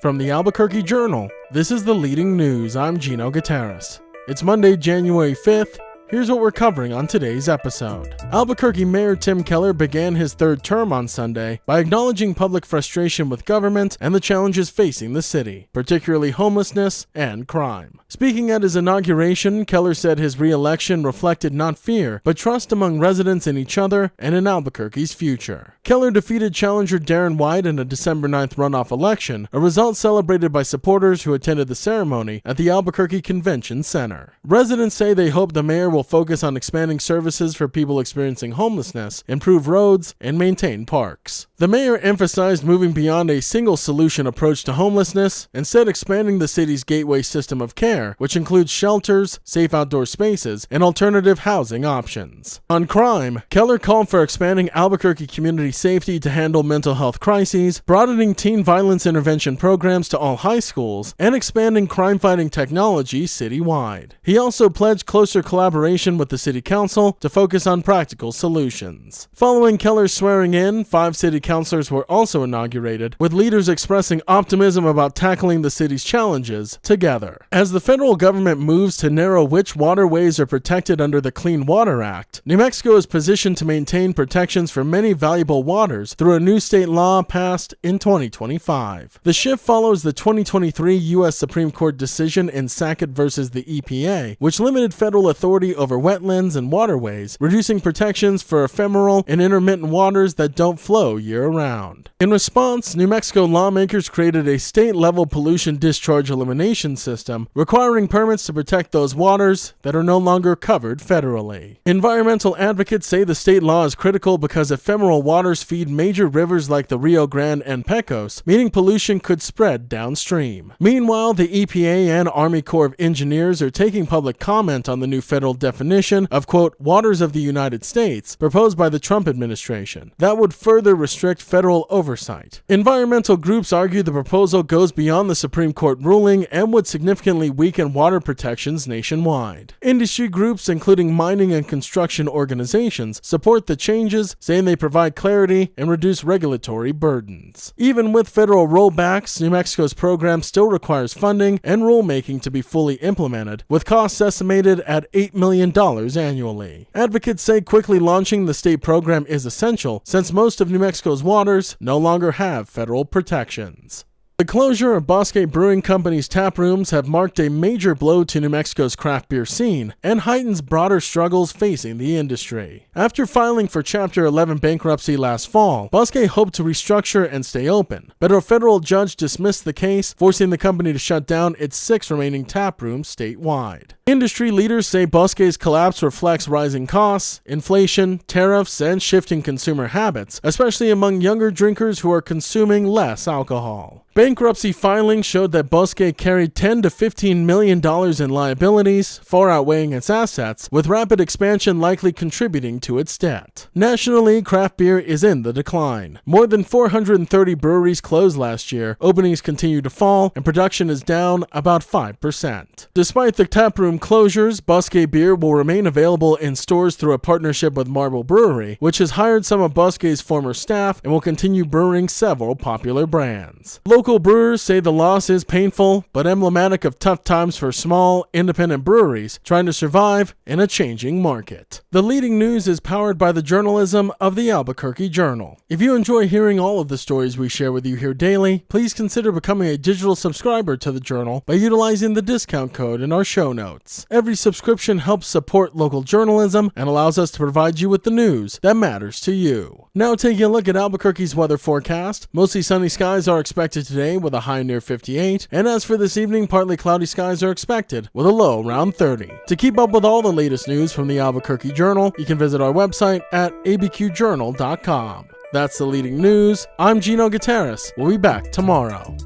From the Albuquerque Journal, this is the leading news. I'm Gino Gutierrez. It's Monday, January 5th. Here's what we're covering on today's episode. Albuquerque Mayor Tim Keller began his third term on Sunday by acknowledging public frustration with government and the challenges facing the city, particularly homelessness and crime. Speaking at his inauguration, Keller said his re-election reflected not fear, but trust among residents in each other and in Albuquerque's future. Keller defeated challenger Darren White in a December 9th runoff election, a result celebrated by supporters who attended the ceremony at the Albuquerque Convention Center. Residents say they hope the mayor will focus on expanding services for people experiencing homelessness, improve roads, and maintain parks. The mayor emphasized moving beyond a single solution approach to homelessness, instead expanding the city's gateway system of care, which includes shelters, safe outdoor spaces, and alternative housing options. On crime, Keller called for expanding Albuquerque community safety to handle mental health crises, broadening teen violence intervention programs to all high schools, and expanding crime-fighting technology citywide. He also pledged closer collaboration with the City Council to focus on practical solutions. Following Keller's swearing in, 5 city councilors were also inaugurated, with leaders expressing optimism about tackling the city's challenges together. As the federal government moves to narrow which waterways are protected under the Clean Water Act, New Mexico is positioned to maintain protections for many valuable waters through a new state law passed in 2025. The shift follows the 2023 U.S. Supreme Court decision in Sackett versus the EPA, which limited federal authority over wetlands and waterways, reducing protections for ephemeral and intermittent waters that don't flow year-round. In response, New Mexico lawmakers created a state-level pollution discharge elimination system, requiring permits to protect those waters that are no longer covered federally. Environmental advocates say the state law is critical because ephemeral waters feed major rivers like the Rio Grande and Pecos, meaning pollution could spread downstream. Meanwhile, the EPA and Army Corps of Engineers are taking public comment on the new federal definition of, quote, waters of the United States proposed by the Trump administration. That would further restrict federal oversight. Environmental groups argue the proposal goes beyond the Supreme Court ruling and would significantly weaken water protections nationwide. Industry groups, including mining and construction organizations, support the changes, saying they provide clarity and reduce regulatory burdens. Even with federal rollbacks, New Mexico's program still requires funding and rulemaking to be fully implemented, with costs estimated at $8 million annually. Advocates say quickly launching the state program is essential since most of New Mexico's waters no longer have federal protections. The closure of Bosque Brewing Company's tap rooms have marked a major blow to New Mexico's craft beer scene and heightens broader struggles facing the industry. After filing for Chapter 11 bankruptcy last fall, Bosque hoped to restructure and stay open, but a federal judge dismissed the case, forcing the company to shut down its 6 remaining tap rooms statewide. Industry leaders say Bosque's collapse reflects rising costs, inflation, tariffs, and shifting consumer habits, especially among younger drinkers who are consuming less alcohol. Bankruptcy filings showed that Bosque carried $10 to $15 million in liabilities, far outweighing its assets, with rapid expansion likely contributing to its debt. Nationally, craft beer is in the decline. More than 430 breweries closed last year, openings continue to fall, and production is down about 5%. Despite the taproom closures, Bosque beer will remain available in stores through a partnership with Marble Brewery, which has hired some of Bosque's former staff and will continue brewing several popular brands. Local brewers say the loss is painful, but emblematic of tough times for small, independent breweries trying to survive in a changing market. The leading news is powered by the journalism of the Albuquerque Journal. If you enjoy hearing all of the stories we share with you here daily, please consider becoming a digital subscriber to the Journal by utilizing the discount code in our show notes. Every subscription helps support local journalism and allows us to provide you with the news that matters to you. Now taking a look at Albuquerque's weather forecast. Mostly sunny skies are expected today with a high near 58, and as for this evening, partly cloudy skies are expected with a low around 30. To keep up with all the latest news from the Albuquerque Journal, you can visit our website at abqjournal.com. That's the leading news. I'm Gino Gutierrez. We'll be back tomorrow.